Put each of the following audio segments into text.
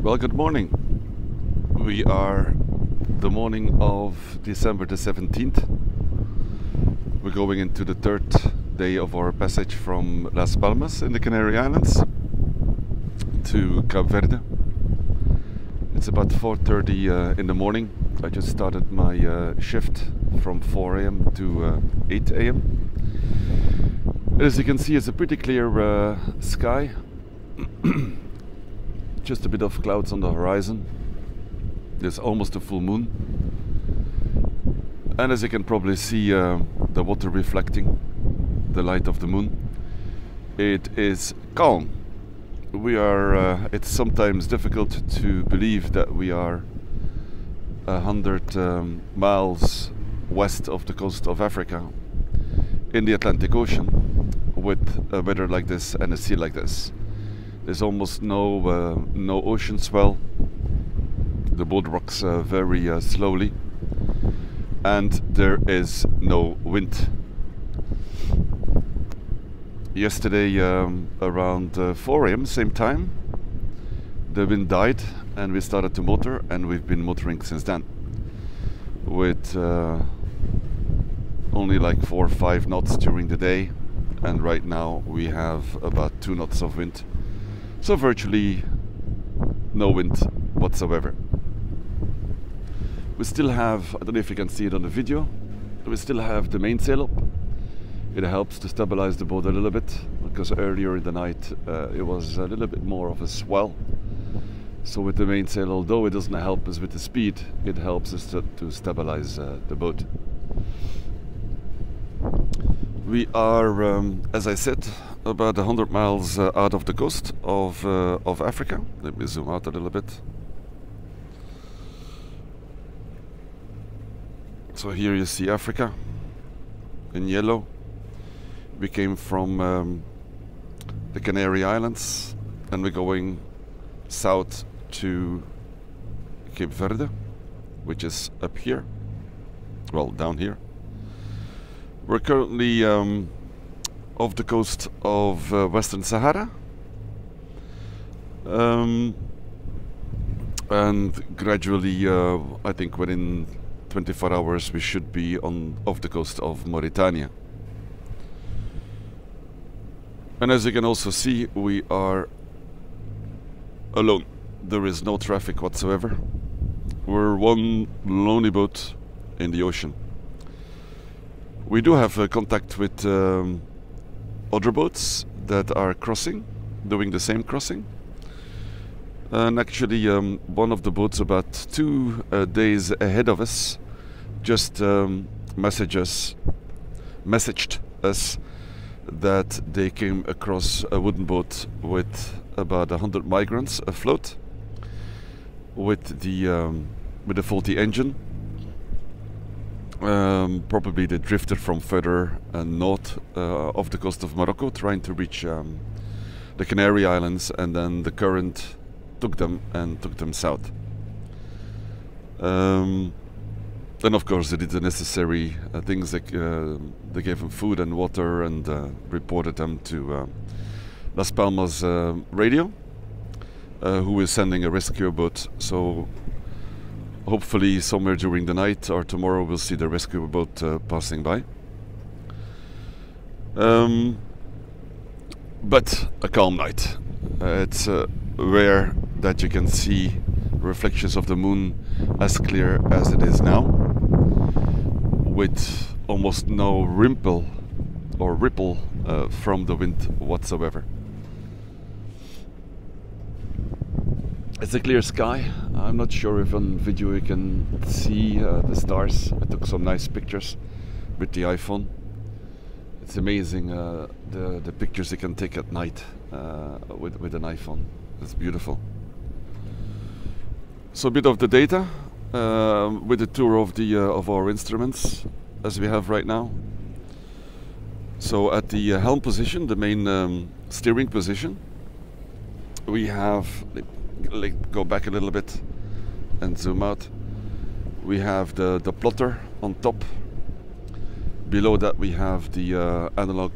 Well, good morning. We are the morning of December the 17th. We're going into the third day of our passage from Las Palmas in the Canary Islands to Cape Verde. It's about 4:30 in the morning. I just started my shift from 4 a.m. to 8 a.m. As you can see, it's a pretty clear sky. Just a bit of clouds on the horizon. There's almost a full moon. And as you can probably see, the water reflecting the light of the moon. It is calm. We are, it's sometimes difficult to believe that we are 100 miles west of the coast of Africa in the Atlantic Ocean with a weather like this and a sea like this. There's almost no ocean swell. The boat rocks very slowly, and there is no wind. Yesterday around 4 a.m. same time, the wind died and we started to motor, and we've been motoring since then with only like 4 or 5 knots during the day, and right now we have about 2 knots of wind. So virtually no wind whatsoever. We still have, I don't know if you can see it on the video, we still have the mainsail up. It helps to stabilize the boat a little bit, because earlier in the night it was a little bit more of a swell. So with the mainsail, although it doesn't help us with the speed, it helps us to stabilize the boat. We are, as I said, about 100 miles out of the coast of Africa. Let me zoom out a little bit. So here you see Africa in yellow. We came from the Canary Islands, and we're going south to Cape Verde, which is up here, well, down here. We're currently off the coast of Western Sahara, and gradually, I think within 24 hours we should be off the coast of Mauritania. And as you can also see, we are alone. There is no traffic whatsoever. We're one lonely boat in the ocean. We do have contact with other boats that are crossing, doing the same crossing. And actually one of the boats about 2 days ahead of us just messaged us that they came across a wooden boat with about 100 migrants afloat with the faulty engine. Probably they drifted from further north off the coast of Morocco, trying to reach the Canary Islands, and then the current took them south. And of course they did the necessary things. They gave them food and water, and reported them to Las Palmas radio, who is sending a rescue boat. So hopefully somewhere during the night or tomorrow we'll see the rescue boat passing by. But a calm night. It's rare that you can see reflections of the moon as clear as it is now, with almost no ripple from the wind whatsoever. It's a clear sky. I'm not sure if on video you can see the stars. I took some nice pictures with the iPhone. It's amazing the pictures you can take at night with an iPhone. It's beautiful. So a bit of the data with a tour of our instruments as we have right now. So at the helm position, the main steering position, we have, go back a little bit and zoom out. We have the plotter on top. Below that we have the analog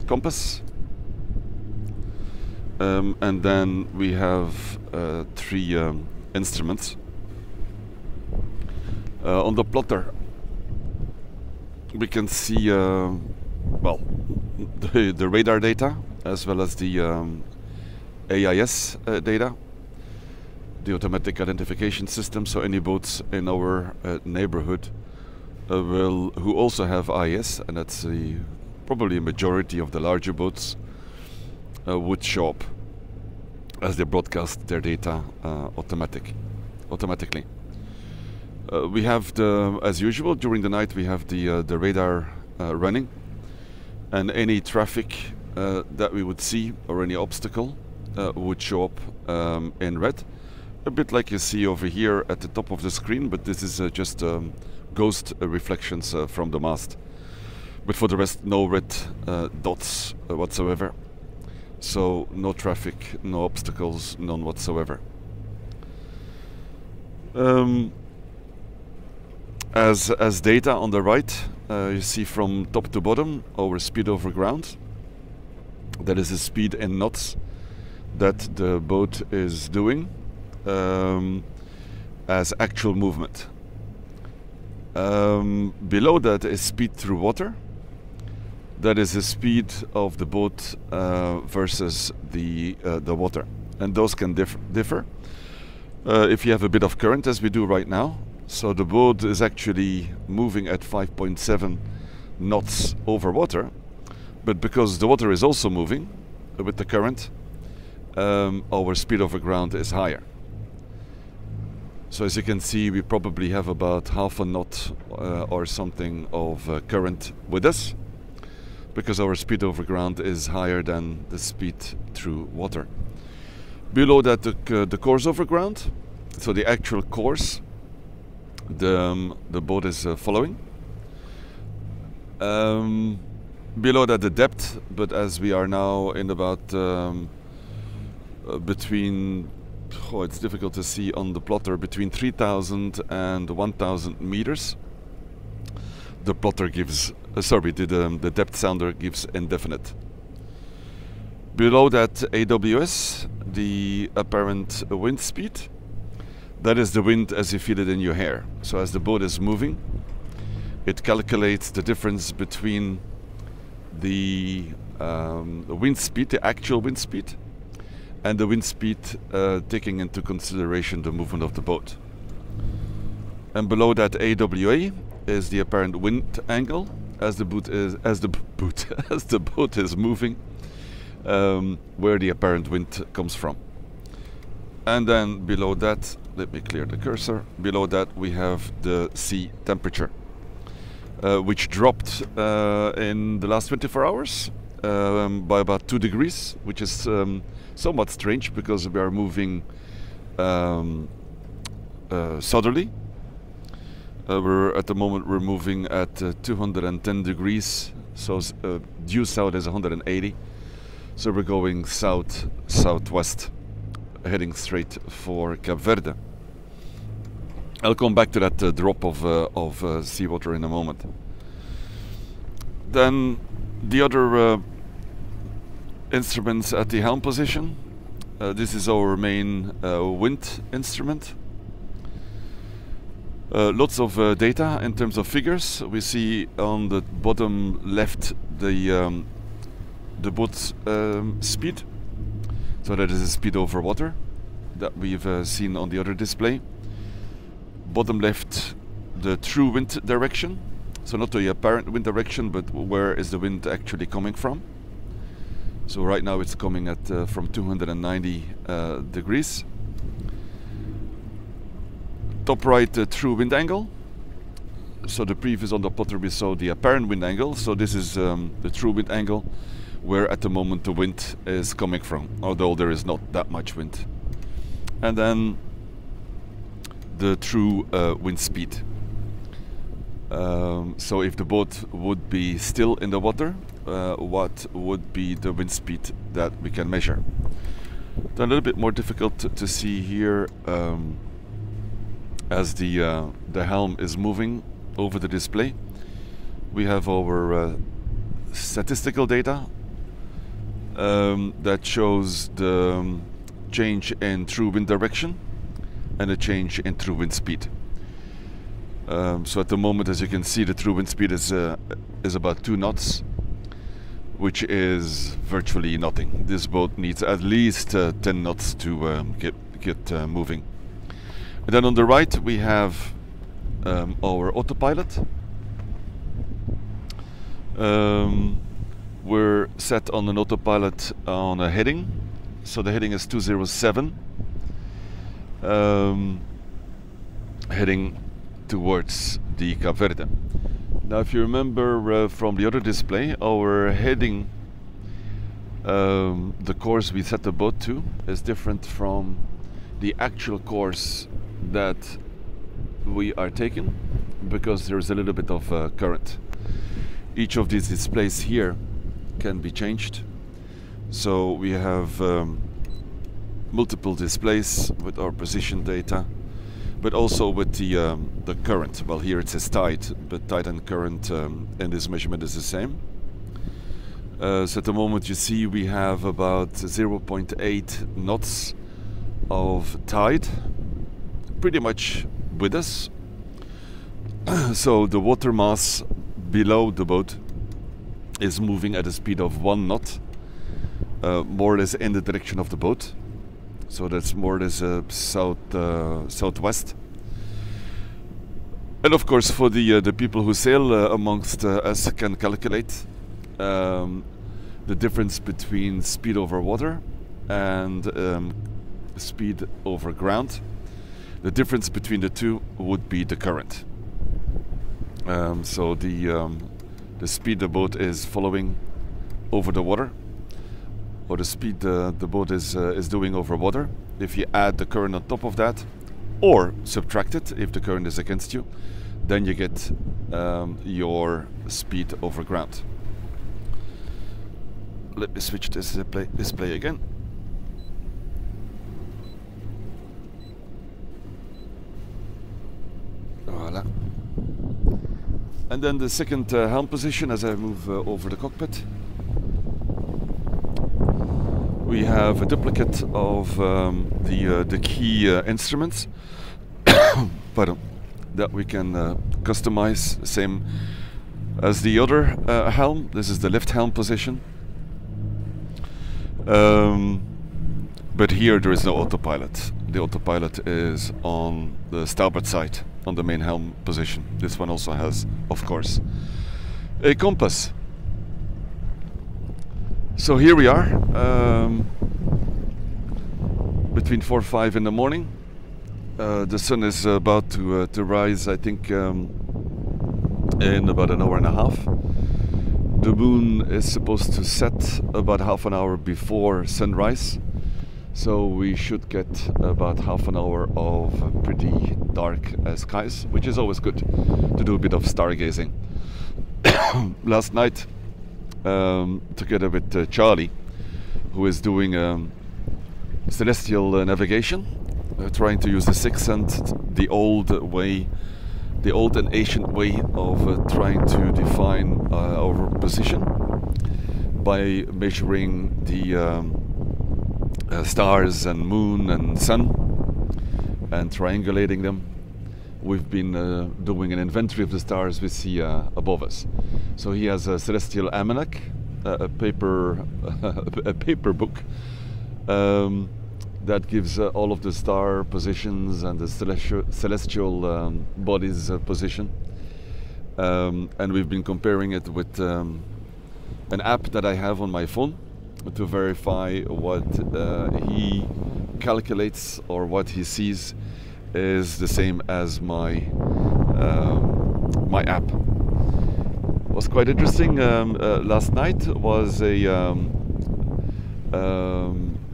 compass. and then we have 3 instruments. On the plotter we can see well, the radar data as well as the AIS data, the automatic identification system. So any boats in our neighborhood who also have AIS, and that's probably a majority of the larger boats, would show up as they broadcast their data automatically. We have as usual during the night, we have the radar running, and any traffic that we would see or any obstacle would show up in red, a bit like you see over here at the top of the screen, but this is just ghost reflections from the mast. But for the rest, no red dots whatsoever. So no traffic, no obstacles, none whatsoever. As data on the right, you see from top to bottom our speed over ground. That is the speed in knots that the boat is doing as actual movement. Below that is speed through water. That is the speed of the boat versus the water, and those can differ if you have a bit of current, as we do right now. So the boat is actually moving at 5.7 knots over water, but because the water is also moving with the current, our speed over ground is higher. So as you can see, we probably have about half a knot or something of current with us, because our speed over ground is higher than the speed through water. Below that, the course over ground, so the actual course the boat is following. Below that, the depth, but as we are now in about between, it's difficult to see on the plotter, between 3,000 and 1,000 meters. The plotter gives, the depth sounder gives indefinite. Below that, AWS, the apparent wind speed. That is the wind as you feel it in your hair. So as the boat is moving, it calculates the difference between the wind speed, the actual wind speed, and the wind speed taking into consideration the movement of the boat. And below that, AWA is the apparent wind angle as the boat is moving, where the apparent wind comes from. And then below that, let me clear the cursor. Below that we have the sea temperature, which dropped in the last 24 hours by about 2 degrees, which is somewhat strange because we are moving southerly. At the moment we're moving at 210 degrees, so due south is 180. So we're going southwest, heading straight for Cape Verde. I'll come back to that drop of seawater in a moment. Then the other instruments at the helm position. This is our main wind instrument. Lots of data in terms of figures. We see on the bottom left the boat's speed. So that is the speed over water that we've seen on the other display. Bottom left, the true wind direction. So not the apparent wind direction, but where is the wind actually coming from. So right now it's coming at from 290 degrees. Top right, true wind angle. So the previous on the plotter we saw the apparent wind angle. So this is the true wind angle, where at the moment the wind is coming from, although there is not that much wind. And then the true wind speed. So if the boat would be still in the water, what would be the wind speed that we can measure? Then a little bit more difficult to see here, as the helm is moving over the display. We have our statistical data that shows the change in true wind direction and a change in true wind speed. So at the moment, as you can see, the true wind speed is about 2 knots, which is virtually nothing. This boat needs at least 10 knots to get moving. And then on the right we have our autopilot. We're set on an autopilot on a heading, so the heading is 207, heading towards the Cape Verde. Now, if you remember from the other display, our heading, the course we set the boat to, is different from the actual course that we are taking, because there is a little bit of current. Each of these displays here can be changed, so we have multiple displays with our position data, but also with the current. Well, here it says tide, but tide and current in this measurement is the same. So at the moment you see we have about 0.8 knots of tide, pretty much with us. So the water mass below the boat is moving at a speed of 1 knot, more or less in the direction of the boat. So that's more or less southwest. And of course, for the people who sail amongst us, can calculate the difference between speed over water and speed over ground. The difference between the two would be the current. So the speed the boat is following over the water, or the speed the boat is doing over water, if you add the current on top of that, or subtract it if the current is against you, then you get your speed over ground. Let me switch this display again. Voila. And then the second helm position, as I move over the cockpit. We have a duplicate of the key instruments pardon, that we can customize, same as the other helm. This is the left helm position. But here there is no autopilot. The autopilot is on the starboard side, on the main helm position. This one also has, of course, a compass. So here we are, between 4 and 5 in the morning. The sun is about to rise, I think, in about an hour and a half. The moon is supposed to set about half an hour before sunrise, so we should get about half an hour of pretty dark skies, which is always good to do a bit of stargazing. Last night, together with Charlie, who is doing celestial navigation, trying to use the sixth sense, the old and ancient way of trying to define our position by measuring the stars and moon and sun and triangulating them. We've been doing an inventory of the stars we see above us. So he has a celestial almanac, a paper book that gives all of the star positions and the celestial bodies position. And we've been comparing it with an app that I have on my phone to verify what he calculates or what he sees is the same as my my app. It was quite interesting. Last night was a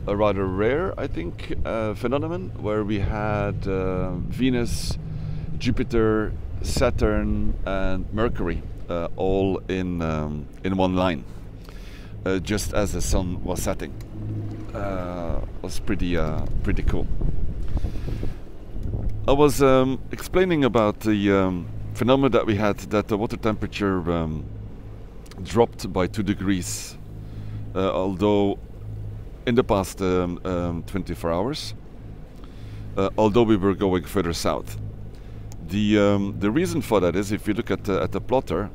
rather rare, I think, phenomenon where we had Venus, Jupiter, Saturn, and Mercury all in one line, just as the sun was setting. Was pretty cool. I was explaining about the phenomenon that we had, that the water temperature dropped by 2 degrees although in the past 24 hours, although we were going further south. The reason for that is, if you look at the plotter,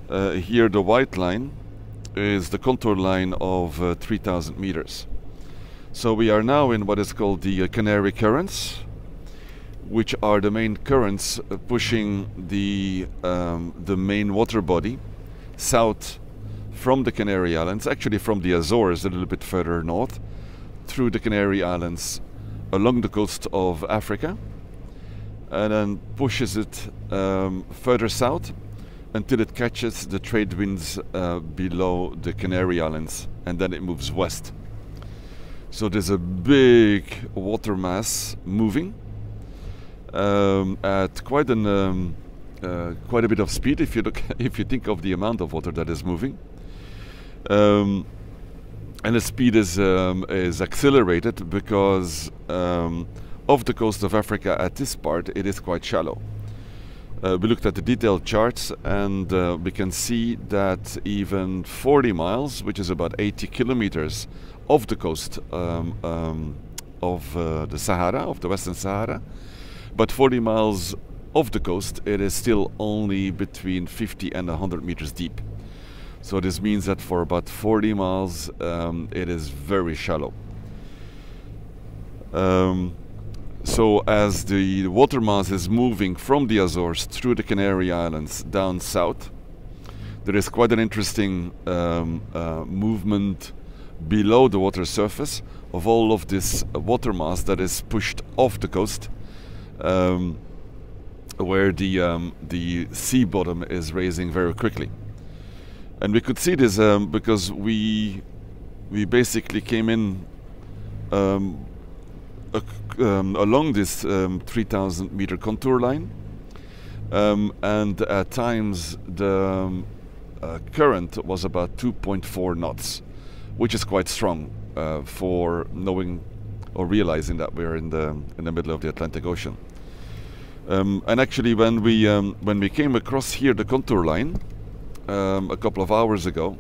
here the white line is the contour line of 3,000 meters. So we are now in what is called the Canary Currents, which are the main currents pushing the main water body south from the Canary Islands, actually from the Azores a little bit further north, through the Canary Islands along the coast of Africa, and then pushes it further south until it catches the trade winds below the Canary Islands, and then it moves west. So there's a big water mass moving at quite a bit of speed. If you think of the amount of water that is moving, and the speed is accelerated because off the coast of Africa at this part it is quite shallow. We looked at the detailed charts, and we can see that even 40 miles, which is about 80 kilometers off the coast of the Sahara, of the Western Sahara, but 40 miles off the coast, it is still only between 50 and 100 meters deep. So this means that for about 40 miles, it is very shallow. So as the water mass is moving from the Azores through the Canary Islands down south, there is quite an interesting movement below the water surface of all of this water mass that is pushed off the coast, where the sea bottom is rising very quickly. And we could see this because we basically came in along this 3,000 meter contour line, and at times the current was about 2.4 knots, which is quite strong for knowing or realizing that we're in the middle of the Atlantic Ocean. And actually, when we came across here the contour line a couple of hours ago,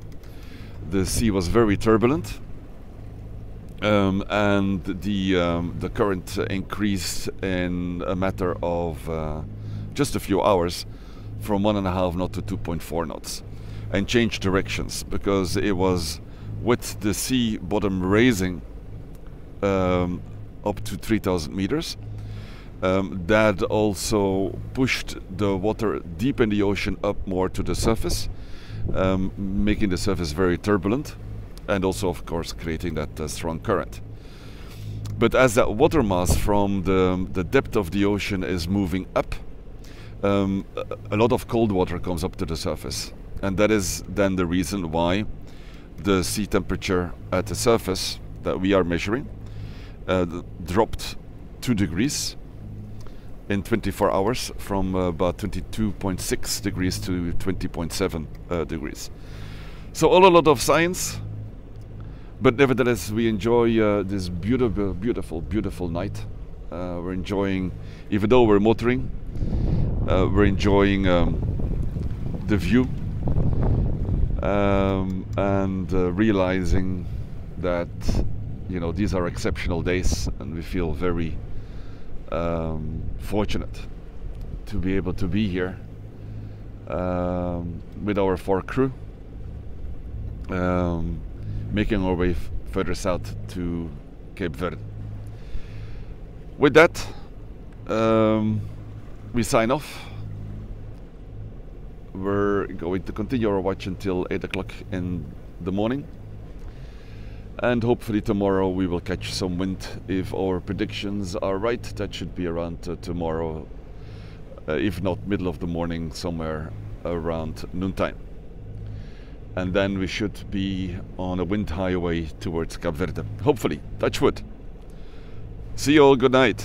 the sea was very turbulent. And the current increased in a matter of just a few hours from 1.5 knot to 2.4 knots, and changed directions because it was with the sea bottom raising up to 3,000 meters. That also pushed the water deep in the ocean up more to the surface, making the surface very turbulent, and also, of course, creating that strong current. But as that water mass from the depth of the ocean is moving up, a lot of cold water comes up to the surface. And that is then the reason why the sea temperature at the surface that we are measuring dropped 2 degrees in 24 hours, from about 22.6 degrees to 20.7 degrees. So a lot of science. But nevertheless, we enjoy this beautiful night. We're enjoying, even though we're motoring, we're enjoying the view, and realizing that, you know, these are exceptional days, and we feel very fortunate to be able to be here with our 4 crew. Making our way further south to Cape Verde. With that, we sign off. We're going to continue our watch until 8 o'clock in the morning, and hopefully tomorrow we will catch some wind. If our predictions are right, that should be around tomorrow, if not middle of the morning, somewhere around noontime. And then we should be on a wind highway towards Cape Verde. Hopefully, touch wood. See you all, good night.